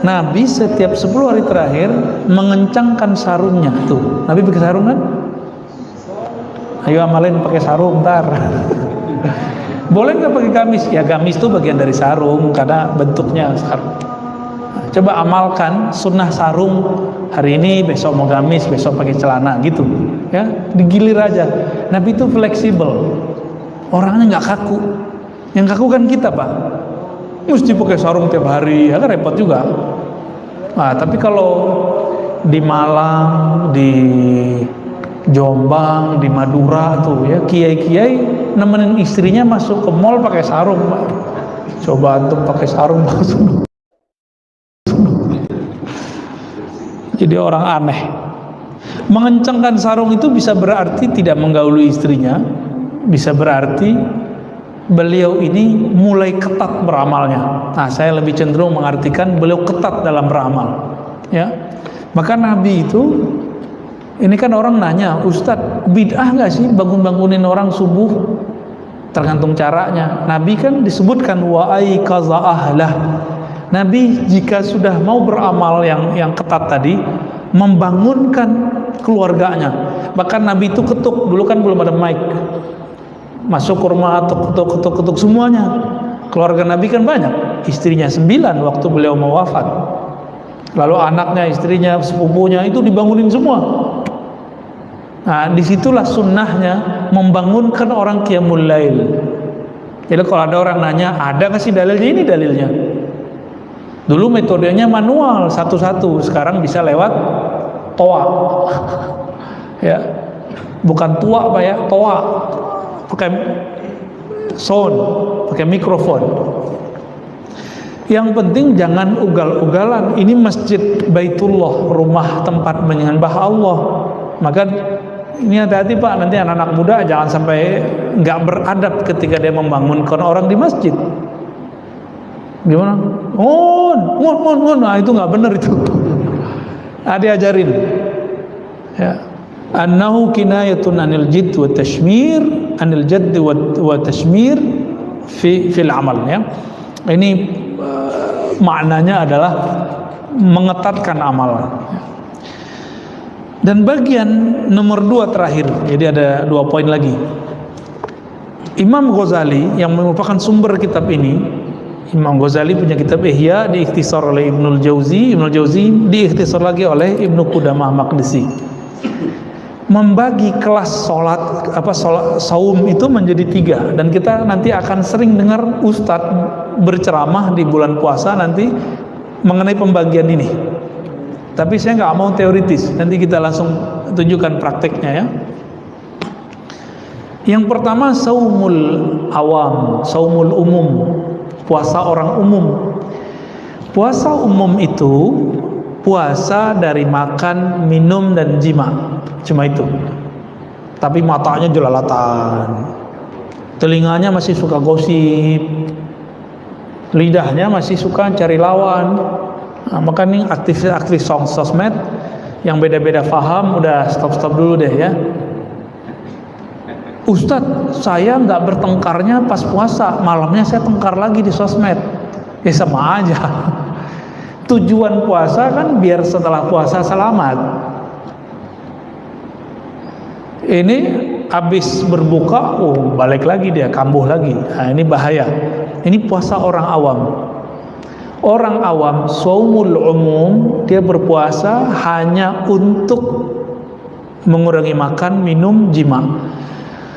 Nabi setiap 10 hari terakhir mengencangkan sarungnya. Tuh, Nabi pakai sarung kan? Ayo amalin pakai sarung ntar. Boleh nggak pakai gamis? Ya gamis itu bagian dari sarung karena bentuknya sarung. Coba amalkan sunnah sarung hari ini, besok mau gamis, besok pakai celana gitu. Ya, digilir aja. Nabi itu fleksibel. Orangnya nggak kaku. Yang kaku kan kita, Pak. Mesti pakai sarung tiap hari, ya kan repot juga. Nah, tapi kalau di Malang, di Jombang, di Madura tuh ya, kiai-kiai nemenin istrinya masuk ke mall pakai sarung, Pak. Coba antum pakai sarung masuk. Jadi orang aneh. Mengencangkan sarung itu bisa berarti tidak menggauli istrinya, bisa berarti beliau ini mulai ketat beramalnya. Nah, saya lebih cenderung mengartikan beliau ketat dalam beramal. Ya, maka Nabi itu, ini kan orang nanya, Ustadz, bid'ah nggak sih bangun-bangunin orang subuh? Tergantung caranya. Nabi kan disebutkan wa aikaza ahlah. Nabi jika sudah mau beramal yang ketat tadi, membangunkan keluarganya. Bahkan Nabi itu ketuk, dulu kan belum ada mic. Masuk ke rumah, ketuk semuanya. Keluarga Nabi kan banyak, istrinya 9 waktu beliau mau wafat. Lalu anaknya, istrinya, sepupunya itu dibangunin semua. Nah, disitulah sunnahnya membangunkan orang qiyamul lail. Jadi kalau ada orang nanya, ada nggak sih dalilnya? Ini dalilnya. Dulu metodenya manual satu-satu, sekarang bisa lewat toa. Ya, bukan tua Pak ya, toa. Pakai sound, pakai mikrofon. Yang penting jangan ugal-ugalan. Ini masjid Baitullah, rumah tempat menyembah Allah. Maka ini hati-hati Pak, nanti anak-anak muda jangan sampai nggak beradab ketika dia membangunkan orang di masjid. Gimana? Nah itu nggak benar itu. Diajarin. Ya. Annahu kinayatun anil jidd wa tashmir, anil jadd wa tashmir fil amal ya. Ini maknanya adalah mengetatkan amalan. Dan bagian nomor 2 terakhir, jadi ada 2 poin lagi. Imam Ghazali yang merupakan sumber kitab ini, Imam Ghazali punya kitab Ihya, diikhtisar oleh Ibnul Jauzi, Ibnul Jauzi diikhtisar lagi oleh Ibnu Qudamah Maqdisi. Membagi kelas sholat saum itu menjadi 3, dan kita nanti akan sering dengar ustadz berceramah di bulan puasa nanti mengenai pembagian ini. Tapi saya nggak mau teoritis, nanti kita langsung tunjukkan prakteknya ya. Yang pertama saumul awam, saumul umum, puasa orang umum. Puasa umum itu puasa dari makan, minum, dan jima. Cuma itu. Tapi matanya jelalatan, telinganya masih suka gosip, lidahnya masih suka cari lawan. Nah, maka nih aktif sosmed yang beda-beda paham, udah stop dulu deh ya. Ustadz, saya nggak bertengkarnya pas puasa, malamnya saya tengkar lagi di sosmed. Ya sama aja. Tujuan puasa kan biar setelah puasa selamat. Ini habis berbuka, balik lagi dia, kambuh lagi. Nah, ini bahaya. Ini puasa orang awam. Orang awam, shaumul umum, dia berpuasa hanya untuk mengurangi makan, minum, jima.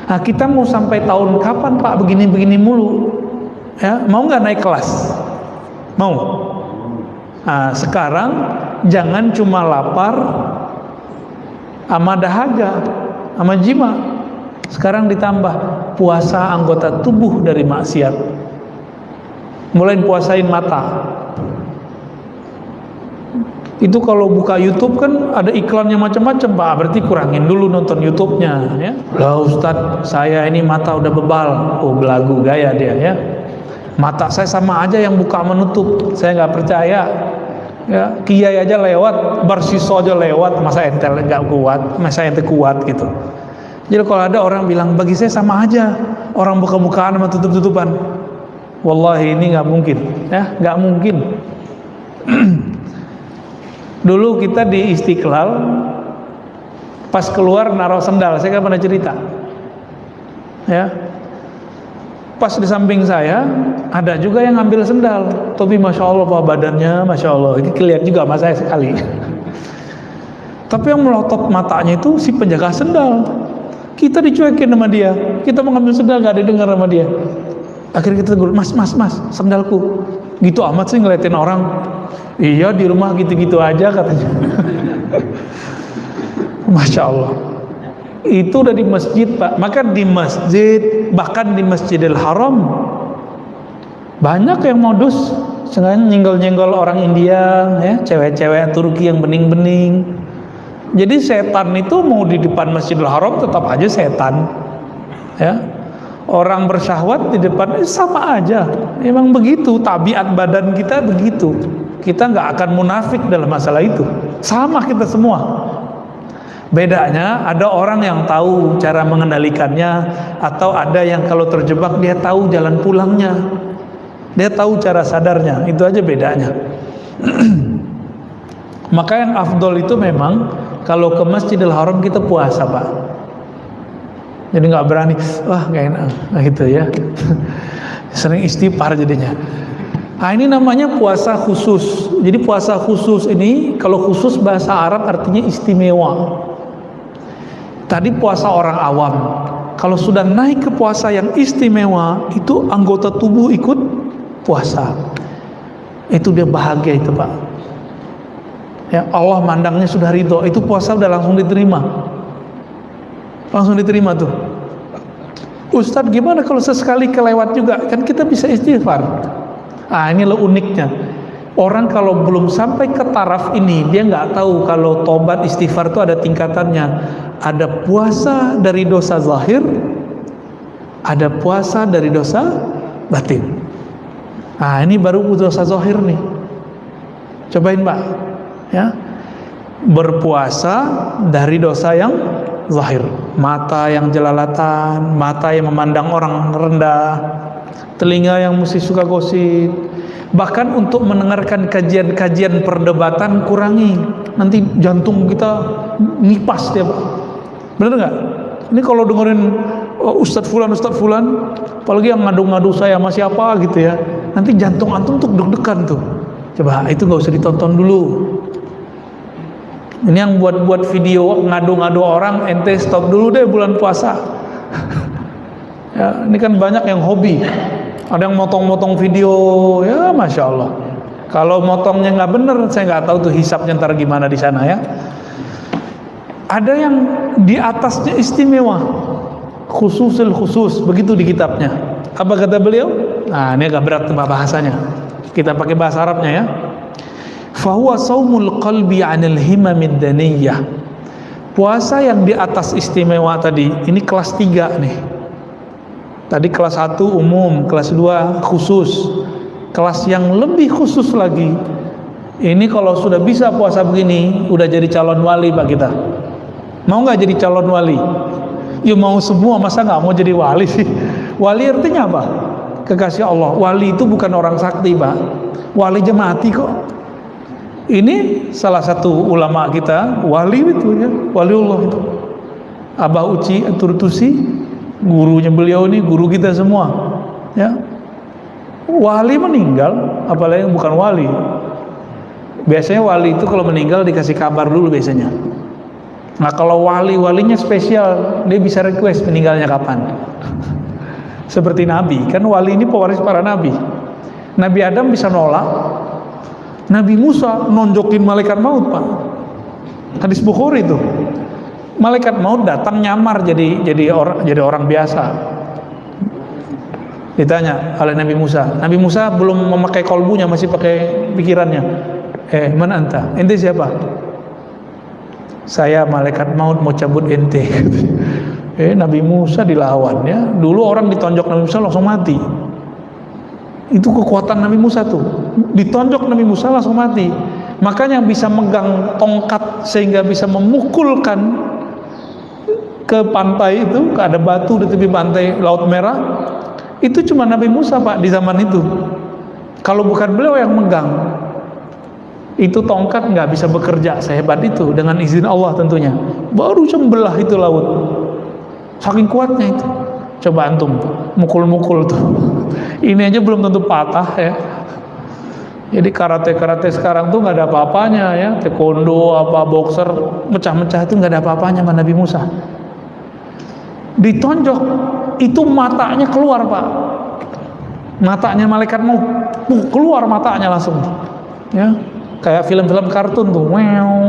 Nah, kita mau sampai tahun kapan Pak begini-begini mulu? Ya, mau nggak naik kelas? Mau? Nah, sekarang jangan cuma lapar sama dahaga, sama jima. Sekarang ditambah puasa anggota tubuh dari maksiat. Mulai puasain mata. Itu kalau buka YouTube kan ada iklannya macam-macam Pak, berarti kurangin dulu nonton YouTube-nya ya. Lah Ustadz, saya ini mata udah bebal. Belagu gaya dia ya. Mata saya sama aja yang buka menutup. Saya nggak percaya. Ya, kiai aja lewat, barsiso aja lewat, masa ente nggak kuat, masa ente kuat gitu. Jadi kalau ada orang bilang bagi saya sama aja, orang buka-bukaan sama tutup-tutupan. Wallahi ini nggak mungkin, ya nggak mungkin. Dulu kita di Istiqlal, pas keluar naruh sendal, saya kan pernah cerita, ya. Pas di samping saya ada juga yang ngambil sendal, tapi masya Allah pak, badannya masya Allah, ini kelihatan juga sama saya sekali. Tapi yang melotot matanya itu si penjaga sendal. Kita dicuekin sama dia, kita mau ngambil sendal gak ada dengar sama dia. Akhirnya kita tegur, mas sendalku. Gitu amat sih ngeliatin orang. Iya di rumah gitu-gitu aja katanya. Masya Allah. Itu udah di masjid pak. Maka di masjid, bahkan di Masjidil Haram, banyak yang modus sengaja nyenggol-nyenggol orang India, ya, cewek-cewek Turki yang bening-bening. Jadi setan itu mau di depan Masjidil Haram tetap aja setan, ya. Orang bersyahwat di depan sama aja. Emang begitu, tabiat badan kita begitu. Kita nggak akan munafik dalam masalah itu. Sama kita semua. Bedanya ada orang yang tahu cara mengendalikannya, atau ada yang kalau terjebak dia tahu jalan pulangnya, dia tahu cara sadarnya. Itu aja bedanya. Maka yang afdol itu memang kalau ke Masjidil Haram kita puasa pak. Jadi nggak berani, wah nggak enak, nah, gitu ya. Sering istighfar jadinya. Nah ini namanya puasa khusus. Jadi puasa khusus ini, kalau khusus bahasa Arab artinya istimewa. Tadi puasa orang awam. Kalau sudah naik ke puasa yang istimewa, itu anggota tubuh ikut puasa. Itu dia bahagia itu pak. Ya Allah mandangnya sudah ridho, itu puasa udah langsung diterima. Langsung diterima tuh. Ustadz gimana kalau sesekali kelewat juga? Kan kita bisa istighfar. Ah ini lo uniknya. Orang kalau belum sampai ke taraf ini, dia nggak tahu kalau tobat istighfar itu ada tingkatannya. Ada puasa dari dosa zahir, ada puasa dari dosa batin. Nah ini baru dosa zahir nih. Cobain pak, ya, berpuasa dari dosa yang zahir, mata yang jelalatan, mata yang memandang orang rendah, telinga yang mesti suka gosip. Bahkan untuk mendengarkan kajian-kajian perdebatan kurangi, nanti jantung kita ngipas dia pak. Bener nggak? Ini kalau dengerin Ustadz Fulan, apalagi yang ngadu-ngadu saya sama siapa gitu ya, nanti jantung antum tuh deg-degan tuh. Coba itu nggak usah ditonton dulu. Ini yang buat video ngadu-ngadu orang, ente stop dulu deh bulan puasa. Ya, ini kan banyak yang hobi. Ada yang motong-motong video, ya masya Allah. Kalau motongnya nggak bener, saya nggak tahu tuh hisapnya ntar gimana di sana ya. Ada yang di atasnya istimewa, khususul khusus, begitu di kitabnya. Apa kata beliau? Nah ini agak berat bahasanya. Kita pakai bahasa Arabnya ya. Fahuwa saumul qalbi 'anil himamid daniyah. Puasa yang di atas istimewa tadi, ini kelas 3 nih. Tadi kelas 1 umum, kelas 2 khusus. Kelas yang lebih khusus lagi, ini kalau sudah bisa puasa begini, udah jadi calon wali pak kita. Mau nggak jadi calon wali? Ya mau semua, masa nggak mau jadi wali sih? Wali artinya apa? Kekasih Allah. Wali itu bukan orang sakti pak. Wali aja mati kok. Ini salah satu ulama kita, wali itu ya, waliullah itu. Abah Uci Turtusi, gurunya beliau ini, guru kita semua. Ya, wali meninggal, apalagi yang bukan wali. Biasanya wali itu kalau meninggal dikasih kabar dulu biasanya. Nah kalau walinya spesial, dia bisa request meninggalnya kapan. Seperti Nabi, kan wali ini pewaris para Nabi. Nabi Adam bisa nolak, Nabi Musa nonjokin malaikat maut pak. Hadis Bukhari itu, malaikat maut datang nyamar jadi orang biasa. Ditanya oleh Nabi Musa belum memakai kolbunya, masih pakai pikirannya. Mana anta? Ente siapa? Saya malaikat maut mau cabut ente. Nabi Musa dilawan ya. Dulu orang ditonjok Nabi Musa langsung mati. Itu kekuatan Nabi Musa tuh. Ditonjok Nabi Musa langsung mati. Makanya yang bisa megang tongkat sehingga bisa memukulkan ke pantai itu, ada batu di tepi pantai Laut Merah, itu cuma Nabi Musa pak di zaman itu. Kalau bukan beliau yang megang. itu tongkat nggak bisa bekerja sehebat itu, dengan izin Allah tentunya. Baru sembelah itu laut, saking kuatnya itu. Coba antum mukul-mukul tuh, ini aja belum tentu patah ya. Jadi karate sekarang tuh nggak ada apa-apanya ya, taekwondo apa boxer mecah-mecah itu nggak ada apa-apanya sama Nabi Musa. Ditonjok itu matanya keluar Pak, matanya malaikat mau keluar matanya langsung ya, kayak film-film kartun tuh, wow.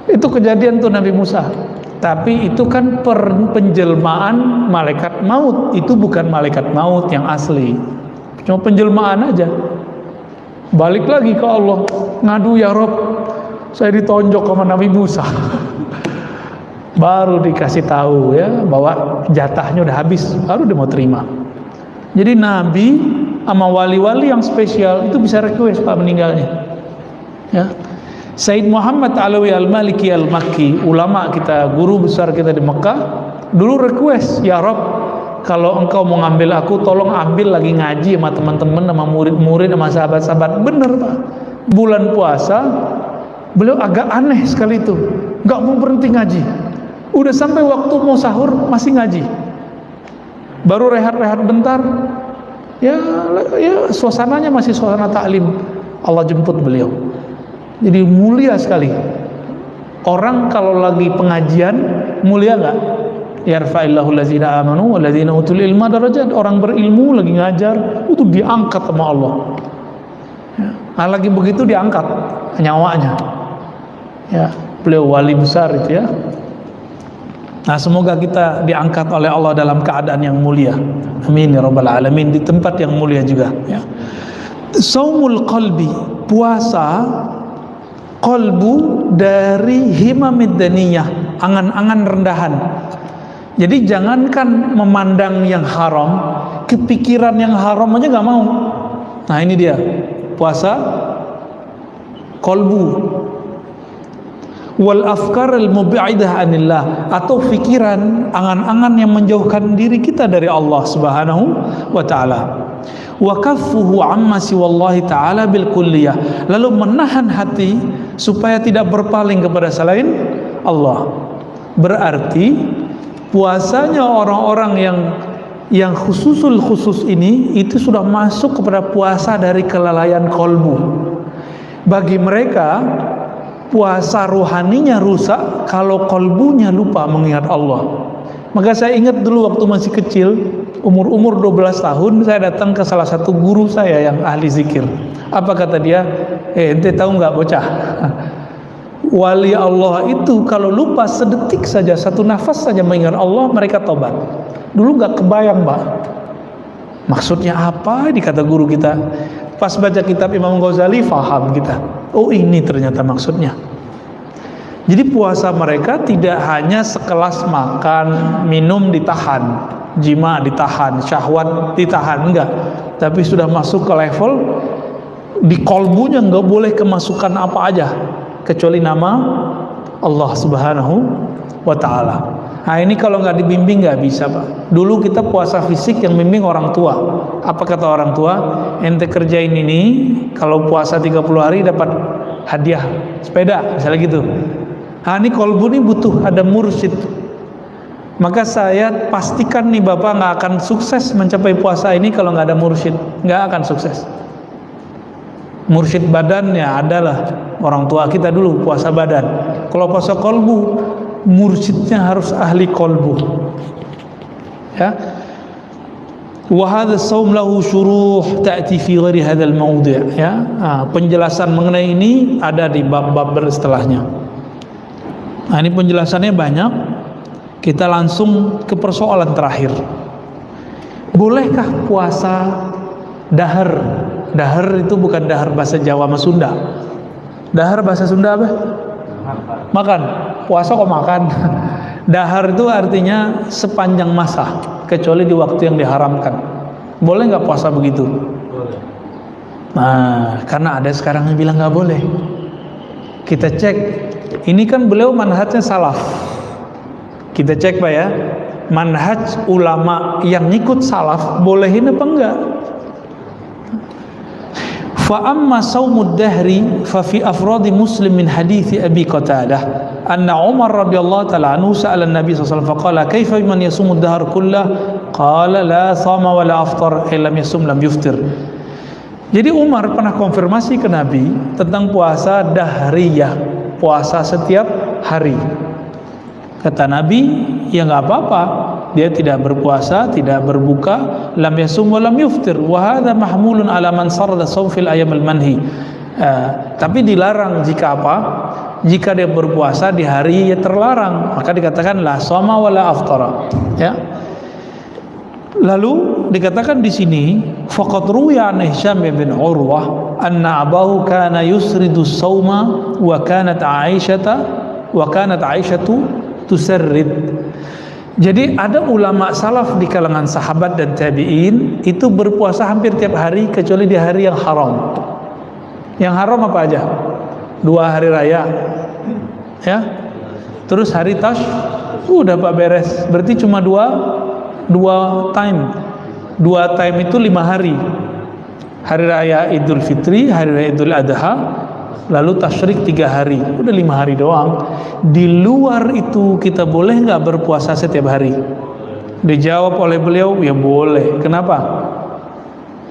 Itu kejadian tuh Nabi Musa. Tapi itu kan penjelmaan malaikat maut, itu bukan malaikat maut yang asli, cuma penjelmaan aja. Balik lagi ke Allah, ngadu, ya Rob, saya ditonjok sama Nabi Musa. Baru dikasih tahu ya bahwa jatahnya udah habis, baru dia mau terima. Jadi Nabi sama wali-wali yang spesial itu bisa request Pak meninggalnya ya. Sayyid Muhammad Alawi Al-Maliki Al-Makki, ulama kita, guru besar kita di Mekah, dulu request, ya Rob, kalau engkau mau ngambil aku, tolong ambil lagi ngaji sama teman-teman, sama murid-murid, sama sahabat-sahabat. Bener Pak, bulan puasa beliau agak aneh sekali itu, nggak mau berhenti ngaji. Udah sampai waktu mau sahur masih ngaji, baru rehat-rehat bentar ya suasananya masih suasana taklim. Allah jemput beliau. Jadi mulia sekali. Orang kalau lagi pengajian mulia nggak? Yarfa'illahu allazina amanu wallazina utul ilma darajat. Orang berilmu lagi ngajar itu diangkat sama Allah. Nah, lagi begitu diangkat nyawanya. Ya, beliau wali besar itu ya. Nah, semoga kita diangkat oleh Allah dalam keadaan yang mulia. Amin ya rabbal alamin, di tempat yang mulia juga ya. Saumul qalbi, puasa qalbu dari himamid daniyah, angan-angan rendahan. Jadi jangankan memandang yang haram, kepikiran yang haram aja nggak mau. Nah ini dia puasa qalbu. Wal afkar al mubi'idah anillah, atau pikiran, angan-angan yang menjauhkan diri kita dari Allah Subhanahu wa taala. Wa kaffuhu amma siwallahi ta'ala bil kulliyah, lalu menahan hati supaya tidak berpaling kepada selain Allah. Berarti puasanya orang-orang yang khusus ini itu sudah masuk kepada puasa dari kelalaian kolbu. Bagi mereka puasa rohaninya rusak kalau kolbunya lupa mengingat Allah. Maka saya ingat dulu waktu masih kecil, umur 12 tahun, saya datang ke salah satu guru saya yang ahli zikir. Apa kata dia? Ente tahu nggak bocah? Wali Allah itu kalau lupa sedetik saja, satu nafas saja mengingat Allah, mereka tobat. Dulu nggak kebayang Pak, maksudnya apa? Dikata guru kita. Pas baca kitab Imam Ghazali, faham kita. Oh ini ternyata maksudnya. Jadi puasa mereka tidak hanya sekelas makan, minum ditahan, jima ditahan, syahwat ditahan, enggak. Tapi sudah masuk ke level di kolbunya nggak boleh kemasukan apa aja kecuali nama Allah Subhanahu wa ta'ala. Nah ini kalau nggak dibimbing nggak bisa Pak. Dulu kita puasa fisik yang bimbing orang tua. Apa kata orang tua? Ente kerjain ini, kalau puasa 30 hari dapat hadiah sepeda, misalnya gitu. Nah ini kolbu ini butuh ada mursyid. Maka saya pastikan nih Bapak nggak akan sukses mencapai puasa ini kalau nggak ada mursyid. Nggak akan sukses. Mursyid badannya adalah orang tua kita dulu puasa badan. Kalau puasa kolbu, mursyidnya harus ahli kolbu. Ya. Wa hadha shaum lahu syuruh ta'ti fi ghairi hadzal mawdi', ya. Penjelasan mengenai ini ada di bab-bab setelahnya. Nah, ini penjelasannya banyak. Kita langsung ke persoalan terakhir. Bolehkah puasa dahar? Dahar itu bukan dahar bahasa Jawa sama Sunda. Dahar bahasa Sunda apa? Makan. Puasa kok makan? Dahar itu artinya sepanjang masa, kecuali di waktu yang diharamkan. Boleh nggak puasa begitu? Boleh. Nah, karena ada sekarang yang bilang nggak boleh. Kita cek. Ini kan beliau manhajnya salaf. Kita cek Pak ya, manhaj ulama yang ngikut salaf bolehin apa enggak? Fa amma saumud dahri fa fi afradi Muslim min hadithi Abi Qatadah anna Umar radhiyallahu ta'ala anhu sa'ala an-nabi sallallahu alaihi wasallam faqala kaifa man yasumud dahr kullah qala la sama wa la aftar illa yasum lam yuftir. Jadi Umar pernah konfirmasi ke Nabi tentang puasa dahriyah, puasa setiap hari. Kata Nabi, ya nggak apa-apa, dia tidak berpuasa, tidak berbuka, lam yasum wa lam yuftir, wa hadha mahmulun ala man sarada shaum fil ayyam al manhi. Tapi dilarang jika apa? Jika dia berpuasa di hari yang terlarang, maka dikatakan la shoma wa la aftara. Ya. Lalu dikatakan di sini, faqad ruwiya an Hisham bin Urwah anna abahu kana yusridu shauma wa kanat Aisyatu tusarrid. Jadi ada ulama salaf di kalangan sahabat dan tabi'in itu berpuasa hampir tiap hari kecuali di hari yang haram. Yang haram apa aja? 2 hari raya, ya. Terus hari tash, udah Pak beres. Berarti cuma dua time. 2 time itu 5 hari. Hari raya Idul Fitri, hari raya Idul Adha, lalu tasyrik 3 hari, udah 5 hari doang. Di luar itu kita boleh nggak berpuasa setiap hari? Dijawab oleh beliau, ya boleh. Kenapa?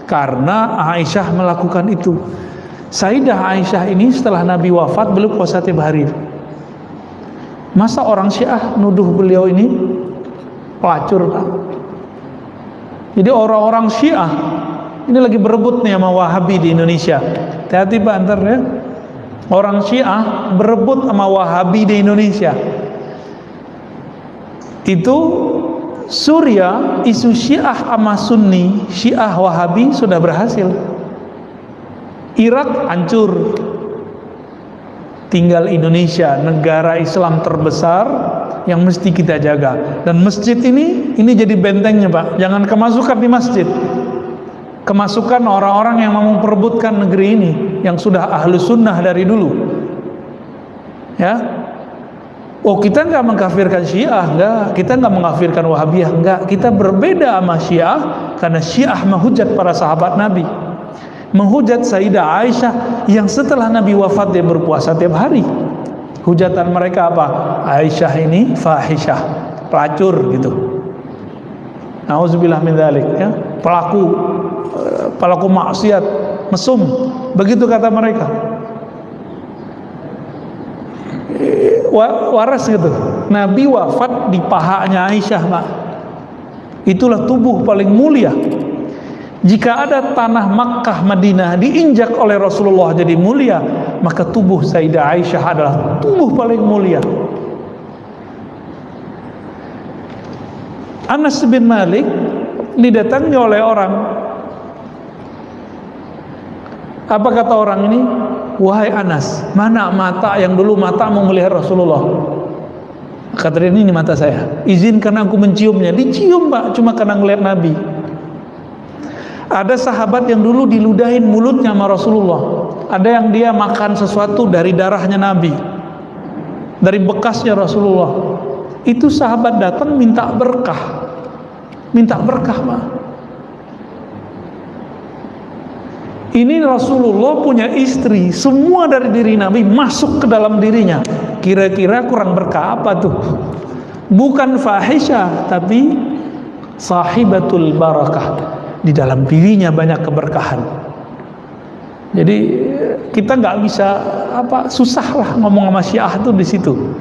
Karena Aisyah melakukan itu. Sayyidah Aisyah ini setelah Nabi wafat beliau puasa tiap hari. Masa orang Syiah nuduh beliau ini pelacur, Pak? Jadi orang-orang Syiah ini lagi berebut nih sama Wahabi di Indonesia. Hati-hati Pak, antar ya. Orang Syiah berebut sama Wahabi di Indonesia. Itu Suriah, isu Syiah sama Sunni, Syiah Wahabi sudah berhasil. Irak hancur. Tinggal Indonesia, negara Islam terbesar yang mesti kita jaga. Dan masjid ini jadi bentengnya Pak. Jangan kemasukan di masjid. Kemasukan orang-orang yang mau memperebutkan negeri ini, yang sudah ahlu sunnah dari dulu. Ya, oh kita nggak mengkafirkan Syiah, nggak. Kita nggak mengkafirkan Wahabiyah, nggak. Kita berbeda sama Syiah karena Syiah menghujat para sahabat Nabi, menghujat Sayyidah Aisyah yang setelah Nabi wafat dia berpuasa tiap hari. Hujatan mereka apa? Aisyah ini fahisyah, pelacur gitu. Nauzubillah min dzalik, ya. Pelaku maksiat, mesum, begitu kata mereka. Waras gitu. Nabi wafat di pahanya Aisyah, Pak. Itulah tubuh paling mulia. Jika ada tanah Makkah Madinah diinjak oleh Rasulullah jadi mulia, maka tubuh Sayyidah Aisyah adalah tubuh paling mulia. Anas bin Malik didatangi oleh orang. Apa kata orang ini? Wahai Anas, mana mata yang dulu matamu melihat Rasulullah? Kata dia, ini mata saya. Izinkan aku menciumnya. Dicium Pak, cuma karena ngelihat Nabi. Ada sahabat yang dulu diludahin mulutnya sama Rasulullah. Ada yang dia makan sesuatu dari darahnya Nabi, dari bekasnya Rasulullah. Itu sahabat datang minta berkah. Minta berkah Pak. Ini Rasulullah punya istri, semua dari diri Nabi masuk ke dalam dirinya. Kira-kira kurang berkah apa tuh? Bukan fahisyah, tapi sahibatul barakah. Di dalam dirinya banyak keberkahan. Jadi kita nggak bisa susah lah ngomong sama Syiah tuh di situ.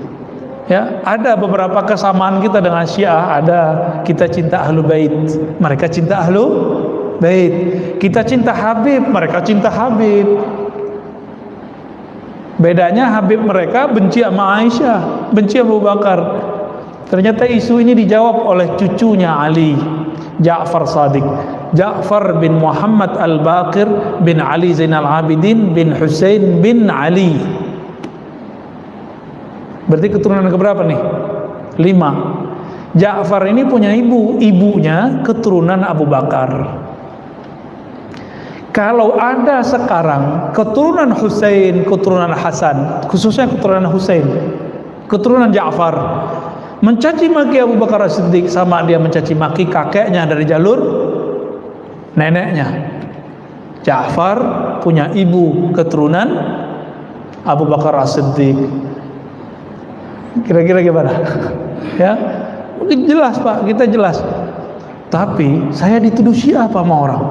Ya, ada beberapa kesamaan kita dengan Syiah. Ada kita cinta Ahlul Bait, mereka cinta Ahlul Bait. Kita cinta Habib, mereka cinta Habib. Bedanya Habib mereka benci sama Aisyah, benci Abu Bakar. Ternyata isu ini dijawab oleh cucunya Ali, Ja'far Shadiq, Ja'far bin Muhammad Al-Baqir bin Ali Zainal Abidin bin Husain bin Ali. Berarti keturunan keberapa nih? 5. Ja'far ini punya ibunya keturunan Abu Bakar. Kalau ada sekarang keturunan Husain, keturunan Hasan, khususnya keturunan Husain, keturunan Ja'far, mencaci maki Abu Bakar As-Siddiq sama dia mencaci maki kakeknya dari jalur neneknya. Ja'far punya ibu keturunan Abu Bakar As-Siddiq. Kira-kira gimana? Ya, mungkin jelas Pak, kita jelas. Tapi saya dituduh Syiah apa sama orang?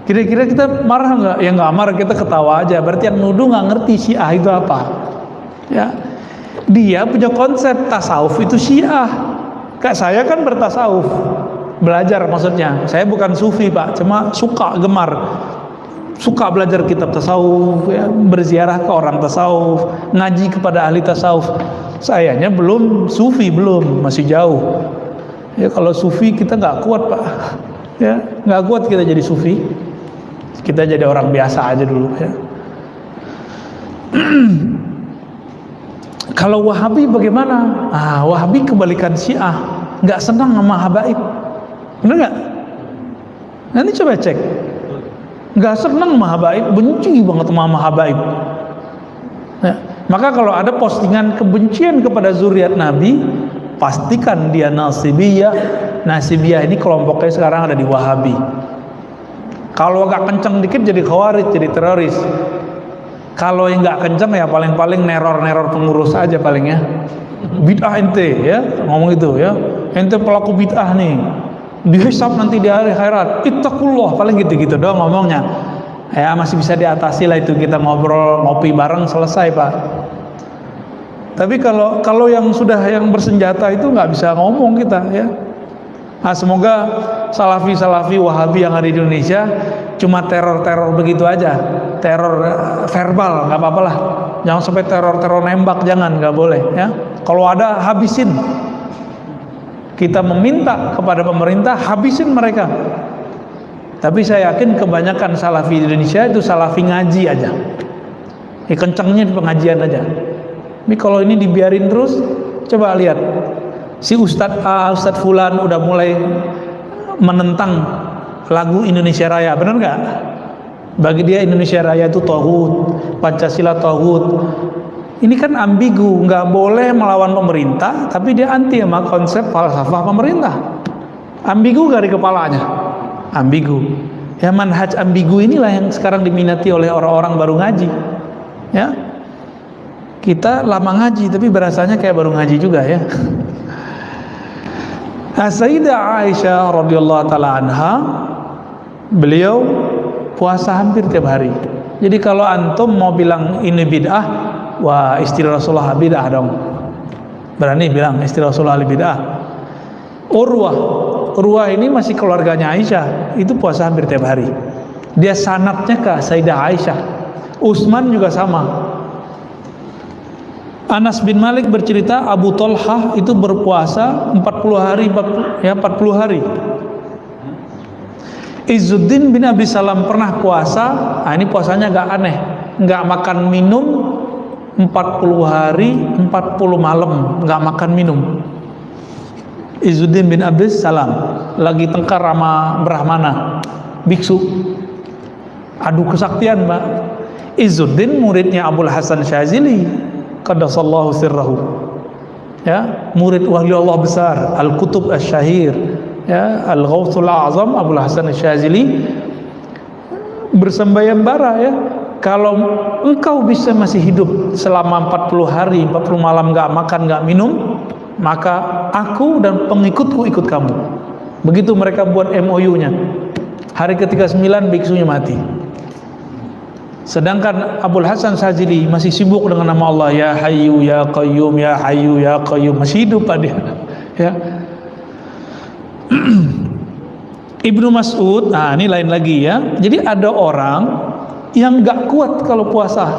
Kira-kira kita marah nggak? Ya nggak marah, kita ketawa aja. Berarti yang nuduh nggak ngerti Syiah itu apa. Ya, dia punya konsep tasawuf itu Syiah. Kayak saya kan bertasawuf, belajar maksudnya. Saya bukan sufi Pak, cuma suka, gemar, suka belajar kitab tasawuf, ya, berziarah ke orang tasawuf, ngaji kepada ahli tasawuf. Sayanya belum sufi, belum, masih jauh. Ya kalau sufi kita nggak kuat Pak, ya nggak kuat kita jadi sufi. Kita jadi orang biasa aja dulu ya. Kalau Wahabi bagaimana? Wahabi kebalikan Syiah, nggak senang sama habaib, bener nggak? Nanti coba cek, nggak senang sama habaib, benci banget sama habaib. Ya. Maka kalau ada postingan kebencian kepada zuriat Nabi, pastikan dia nasibiyah. Nasibiyah ini kelompoknya sekarang ada di Wahabi. Kalau agak kenceng dikit jadi khawarij, jadi teroris. Kalau yang nggak kenceng ya paling-paling neror-neror pengurus aja paling ya. Bid'ah ente ya, ngomong itu ya. Ente pelaku bid'ah nih. Dihisab nanti di hari akhirat. Ittaqullah, paling gitu-gitu doang ngomongnya. Ya masih bisa diatasi lah itu, kita ngobrol, ngopi bareng, selesai Pak. Tapi kalau yang sudah yang bersenjata itu nggak bisa ngomong kita ya. Semoga salafi-salafi Wahabi yang ada di Indonesia cuma teror-teror begitu aja, teror verbal, nggak apa-apa lah. Jangan sampai teror-teror nembak, jangan, nggak boleh ya. Kalau ada habisin. Kita meminta kepada pemerintah habisin mereka. Tapi saya yakin kebanyakan salafi di Indonesia itu salafi ngaji aja. Kencengnya di pengajian aja. Tapi kalau ini dibiarin terus, coba lihat. Si Ustadz Ustadz Fulan udah mulai menentang lagu Indonesia Raya, benar nggak? Bagi dia Indonesia Raya itu tauhid, Pancasila tauhid. Ini kan ambigu, nggak boleh melawan pemerintah, tapi dia anti sama konsep falsafah pemerintah. Ambigu dari kepalanya, ambigu. Ya manhaj ambigu inilah yang sekarang diminati oleh orang-orang baru ngaji. Ya, kita lama ngaji, tapi berasanya kayak baru ngaji juga ya. Sayyidah Aisyah radhiyallahu taala anha, beliau puasa hampir tiap hari. Jadi kalau antum mau bilang ini bid'ah, wah istri Rasulullah bid'ah dong. Berani bilang istri Rasulullah bid'ah. Urwah ini masih keluarganya Aisyah, itu puasa hampir tiap hari. Dia sanadnya ke Sayyidah Aisyah. Utsman juga sama. Anas bin Malik bercerita Abu Thalhah itu berpuasa 40 hari. Izzuddin bin Abi Salam pernah puasa, ini puasanya agak aneh, nggak makan minum 40 hari 40 malam, nggak makan minum. Izzuddin bin Abi Salam lagi tengkar sama Brahmana, biksu, adu kesaktian Mbak. Izzuddin muridnya Abul Hasan Syazili, qaddasallahu sirrahu, ya, murid wali Allah besar, Al-Kutub Asy-Syahir, ya, Al-Ghawthul A'zam Abul Hasan Asy-Syazili bersembayang bara ya, kalau engkau bisa masih hidup selama 40 hari 40 malam nggak makan nggak minum, maka aku dan pengikutku ikut kamu. Begitu mereka buat MOU-nya. Hari ke-39 biksunya mati. Sedangkan Abul Hasan Syazili masih sibuk dengan nama Allah, ya Hayyu ya Qayyum, ya Hayyu ya Qayyum, masih hidup dia ya. Ibnu Mas'ud, ini lain lagi ya. Jadi ada orang yang nggak kuat kalau puasa.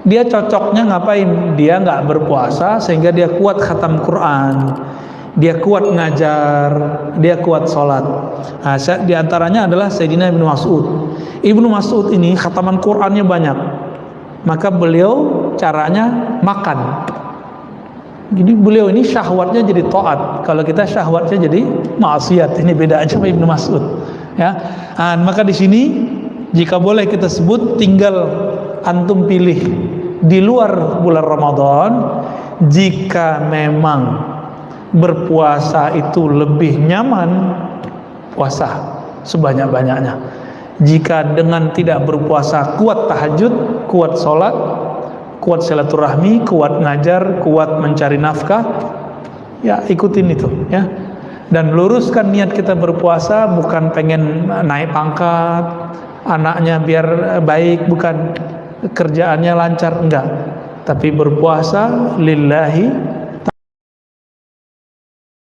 Dia cocoknya ngapain? Dia nggak berpuasa sehingga dia kuat khatam Quran, dia kuat ngajar, dia kuat sholat. Di antaranya adalah Sayyidina Ibnu Mas'ud. Ibnu Mas'ud ini khataman Qurannya banyak, maka beliau caranya makan. Jadi beliau ini syahwatnya jadi taat, kalau kita syahwatnya jadi maksiat. Ini beda aja sama Ibnu Mas'ud ya. Maka di sini jika boleh kita sebut, tinggal antum pilih di luar bulan Ramadan, jika memang berpuasa itu lebih nyaman, puasa sebanyak-banyaknya. Jika dengan tidak berpuasa kuat tahajud, kuat sholat, kuat silaturahmi, kuat ngajar, kuat mencari nafkah, ya ikutin itu ya. Dan luruskan niat kita berpuasa bukan pengen naik pangkat, anaknya biar baik, bukan kerjaannya lancar, enggak. Tapi berpuasa lillahi